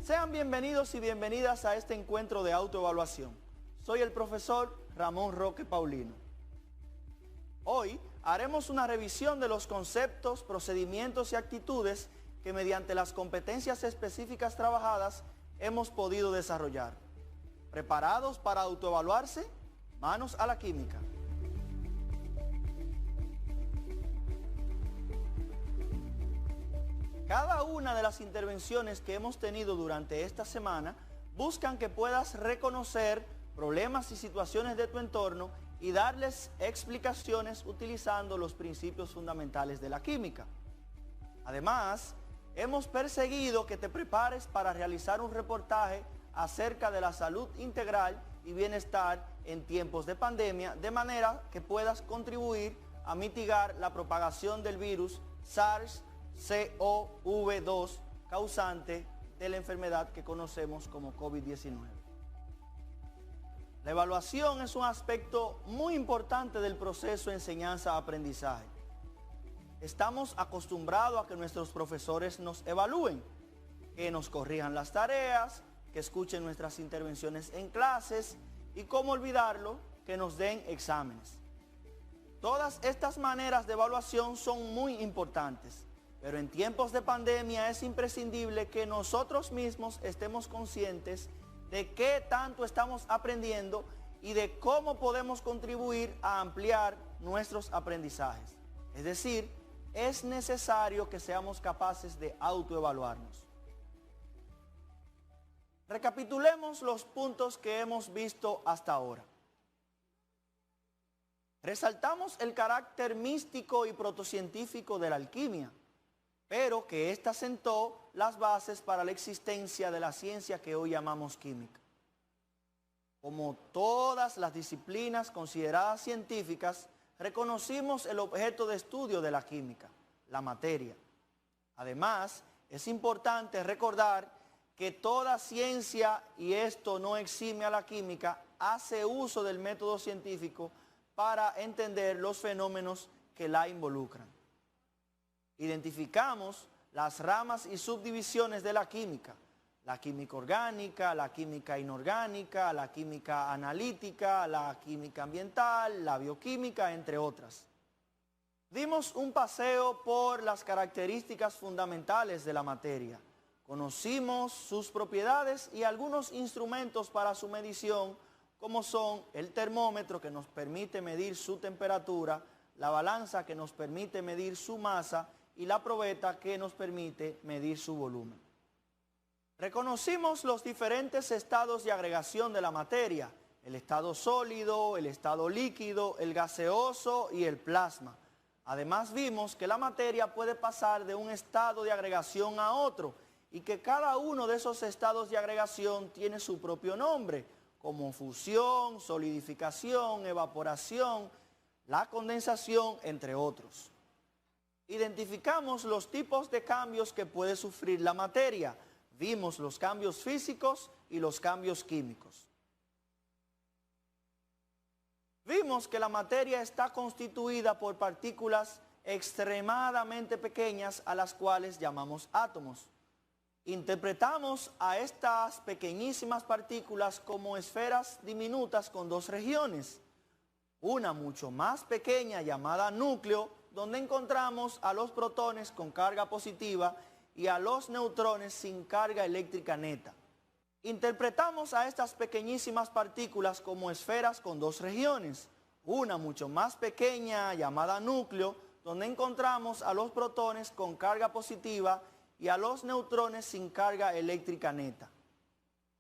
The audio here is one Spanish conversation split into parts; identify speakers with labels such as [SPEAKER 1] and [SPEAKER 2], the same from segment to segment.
[SPEAKER 1] Sean bienvenidos y bienvenidas a este encuentro de autoevaluación. Soy el profesor Ramón Roque Paulino. Hoy haremos una revisión de los conceptos, procedimientos y actitudes que mediante las competencias específicas trabajadas hemos podido desarrollar. ¿Preparados para autoevaluarse? Manos a la química. Cada una de las intervenciones que hemos tenido durante esta semana buscan que puedas reconocer problemas y situaciones de tu entorno y darles explicaciones utilizando los principios fundamentales de la química. Además, hemos perseguido que te prepares para realizar un reportaje acerca de la salud integral y bienestar en tiempos de pandemia, de manera que puedas contribuir a mitigar la propagación del virus SARS-CoV-2 causante de la enfermedad que conocemos como COVID-19. La evaluación es un aspecto muy importante del proceso de enseñanza-aprendizaje. Estamos acostumbrados a que nuestros profesores nos evalúen, que nos corrijan las tareas, que escuchen nuestras intervenciones en clases y, cómo olvidarlo, que nos den exámenes. Todas estas maneras de evaluación son muy importantes, pero en tiempos de pandemia es imprescindible que nosotros mismos estemos conscientes de qué tanto estamos aprendiendo y de cómo podemos contribuir a ampliar nuestros aprendizajes. Es decir, es necesario que seamos capaces de autoevaluarnos. Recapitulemos los puntos que hemos visto hasta ahora. Resaltamos el carácter místico y protocientífico de la alquimia, pero que ésta sentó las bases para la existencia de la ciencia que hoy llamamos química. Como todas las disciplinas consideradas científicas, reconocimos el objeto de estudio de la química, la materia. Además, es importante recordar que toda ciencia, y esto no exime a la química, hace uso del método científico para entender los fenómenos que la involucran. Identificamos las ramas y subdivisiones de la química orgánica, la química inorgánica, la química analítica, la química ambiental, la bioquímica, entre otras. Dimos un paseo por las características fundamentales de la materia. Conocimos sus propiedades y algunos instrumentos para su medición, como son el termómetro, que nos permite medir su temperatura, la balanza, que nos permite medir su masa, y la probeta, que nos permite medir su volumen. Reconocimos los diferentes estados de agregación de la materia: el estado sólido, el estado líquido, el gaseoso y el plasma. Además, vimos que la materia puede pasar de un estado de agregación a otro y que cada uno de esos estados de agregación tiene su propio nombre, como fusión, solidificación, evaporación, la condensación, entre otros. Identificamos los tipos de cambios que puede sufrir la materia. Vimos los cambios físicos y los cambios químicos. Vimos que la materia está constituida por partículas extremadamente pequeñas, a las cuales llamamos átomos. Interpretamos a estas pequeñísimas partículas como esferas diminutas con dos regiones. Una mucho más pequeña, llamada núcleo, donde encontramos a los protones con carga positiva y a los neutrones sin carga eléctrica neta. Interpretamos a estas pequeñísimas partículas como esferas con dos regiones. Una mucho más pequeña, llamada núcleo, donde encontramos a los protones con carga positiva y a los neutrones sin carga eléctrica neta.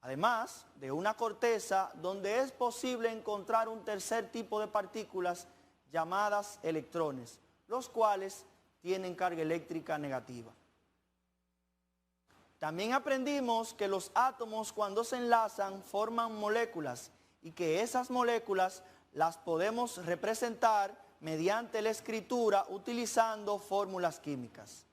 [SPEAKER 1] Además de una corteza donde es posible encontrar un tercer tipo de partículas llamadas electrones, los cuales tienen carga eléctrica negativa. También aprendimos que los átomos, cuando se enlazan, forman moléculas y que esas moléculas las podemos representar mediante la escritura utilizando fórmulas químicas.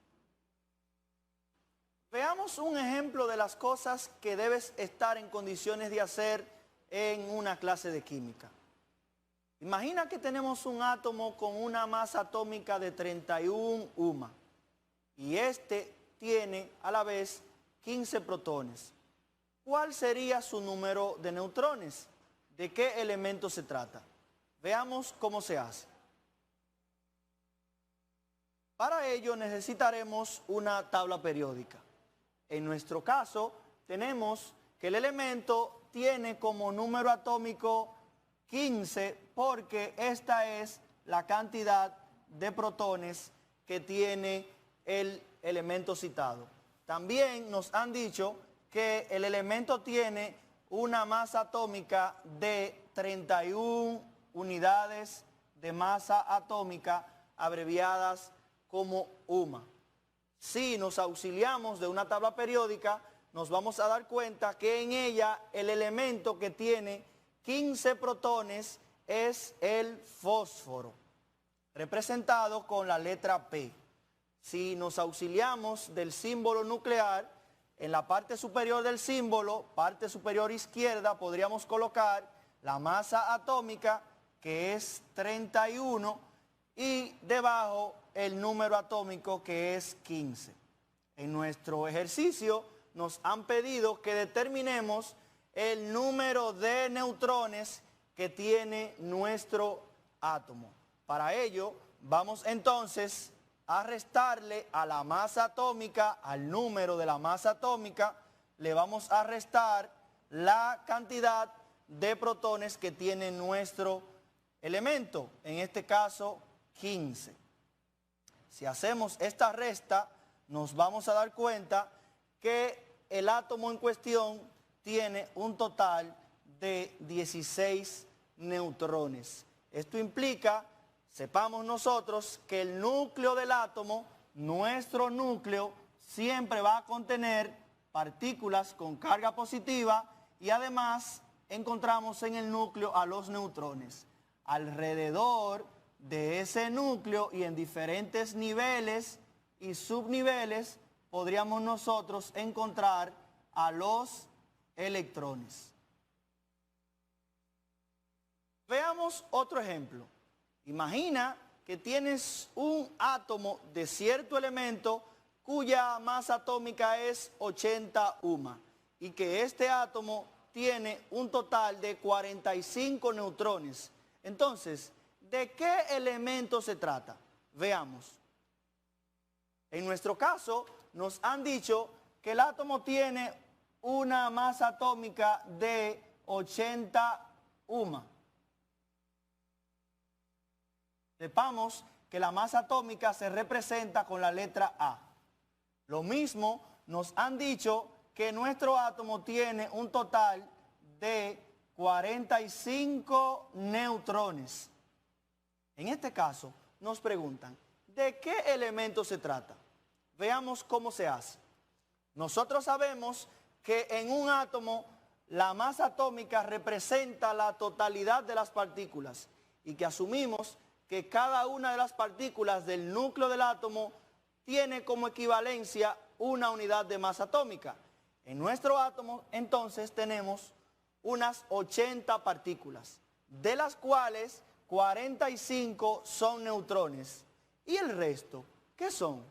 [SPEAKER 1] Veamos un ejemplo de las cosas que debes estar en condiciones de hacer en una clase de química. Imagina que tenemos un átomo con una masa atómica de 31 UMA y este tiene a la vez 15 protones. ¿cuál sería su número de neutrones? ¿De qué elemento se trata? Veamos cómo se hace. Para ello necesitaremos una tabla periódica. En nuestro caso, tenemos que el elemento tiene como número atómico 15 porque esta es la cantidad de protones que tiene el elemento citado. También nos han dicho que el elemento tiene una masa atómica de 31 unidades de masa atómica abreviadas como UMA. Si nos auxiliamos de una tabla periódica, nos vamos a dar cuenta que en ella el elemento que tiene 15 protones es el fósforo, representado con la letra P. Si nos auxiliamos del símbolo nuclear, en la parte superior del símbolo, parte superior izquierda, podríamos colocar la masa atómica, que es 31, y debajo el número atómico, que es 15. En nuestro ejercicio nos han pedido que determinemos el número de neutrones que tiene nuestro átomo. Para ello, vamos entonces a restarle a la masa atómica, al número de la masa atómica, le vamos a restar la cantidad de protones que tiene nuestro elemento, en este caso 15. Si hacemos esta resta, nos vamos a dar cuenta que el átomo en cuestión tiene un total de 16 neutrones. Esto implica, sepamos nosotros, que el núcleo del átomo, nuestro núcleo, siempre va a contener partículas con carga positiva y además encontramos en el núcleo a los neutrones. Alrededor de ese núcleo y en diferentes niveles y subniveles podríamos nosotros encontrar a los electrones. Veamos otro ejemplo. Imagina que tienes un átomo de cierto elemento cuya masa atómica es 80 UMA y que este átomo tiene un total de 45 neutrones. Entonces, ¿de qué elemento se trata? Veamos. En nuestro caso, nos han dicho que el átomo tiene una masa atómica de 80 UMA. Sepamos que la masa atómica se representa con la letra A. Lo mismo nos han dicho que nuestro átomo tiene un total de 45 neutrones. En este caso, nos preguntan, ¿de qué elemento se trata? Veamos cómo se hace. Nosotros sabemos que en un átomo la masa atómica representa la totalidad de las partículas y que asumimos que cada una de las partículas del núcleo del átomo tiene como equivalencia una unidad de masa atómica. En nuestro átomo, entonces, tenemos unas 80 partículas, de las cuales 45 son neutrones. ¿Y el resto qué son?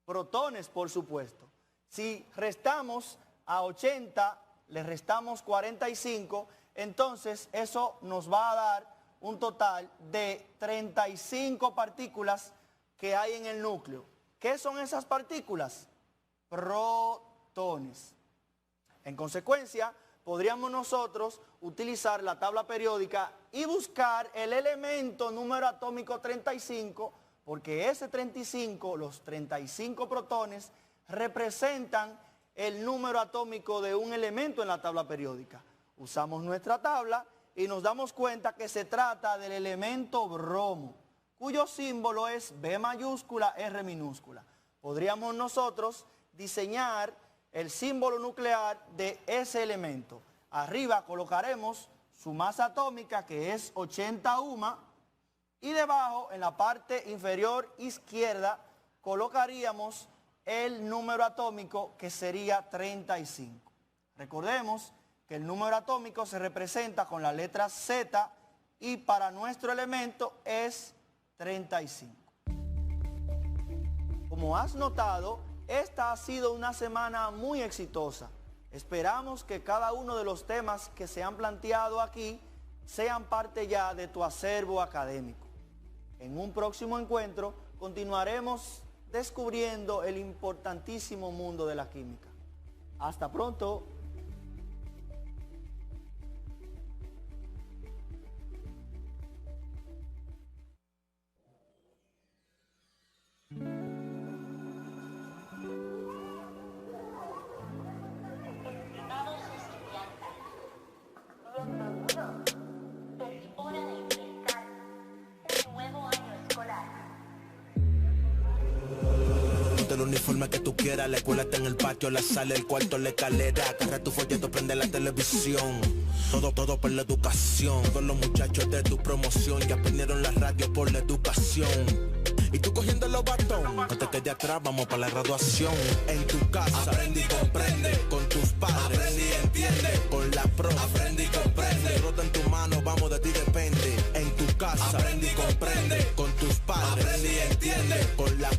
[SPEAKER 1] Protones, por supuesto. Si restamos a 80, le restamos 45, entonces eso nos va a dar un total de 35 partículas que hay en el núcleo. ¿Qué son esas partículas? Protones. En consecuencia, podríamos nosotros utilizar la tabla periódica y buscar el elemento número atómico 35, porque ese 35, los 35 protones, representan el número atómico de un elemento en la tabla periódica. Usamos nuestra tabla y nos damos cuenta que se trata del elemento bromo, cuyo símbolo es B mayúscula, R minúscula. Podríamos nosotros diseñar el símbolo nuclear de ese elemento. Arriba colocaremos su masa atómica, que es 80 UMA, y debajo, en la parte inferior izquierda, colocaríamos el número atómico, que sería 35. Recordemos que el número atómico se representa con la letra Z y para nuestro elemento es 35. Como has notado, esta ha sido una semana muy exitosa. Esperamos que cada uno de los temas que se han planteado aquí sean parte ya de tu acervo académico. En un próximo encuentro continuaremos descubriendo el importantísimo mundo de la química. Hasta pronto.
[SPEAKER 2] El uniforme que tú quieras, la escuela está en el patio, la sala, el cuarto, la escalera, agarra tu folleto, prende la televisión, todo por la educación. Todos los muchachos de tu promoción ya prendieron la radio por la educación. Y tú cogiendo los batones, no te quedes atrás, vamos para la graduación. En tu casa, aprende y comprende, con tus padres, aprende y entiende, con la pro, aprende y comprende, rota en tu mano, vamos, de ti depende. En tu casa, aprende y comprende, con tus padres, aprende y entiende, con la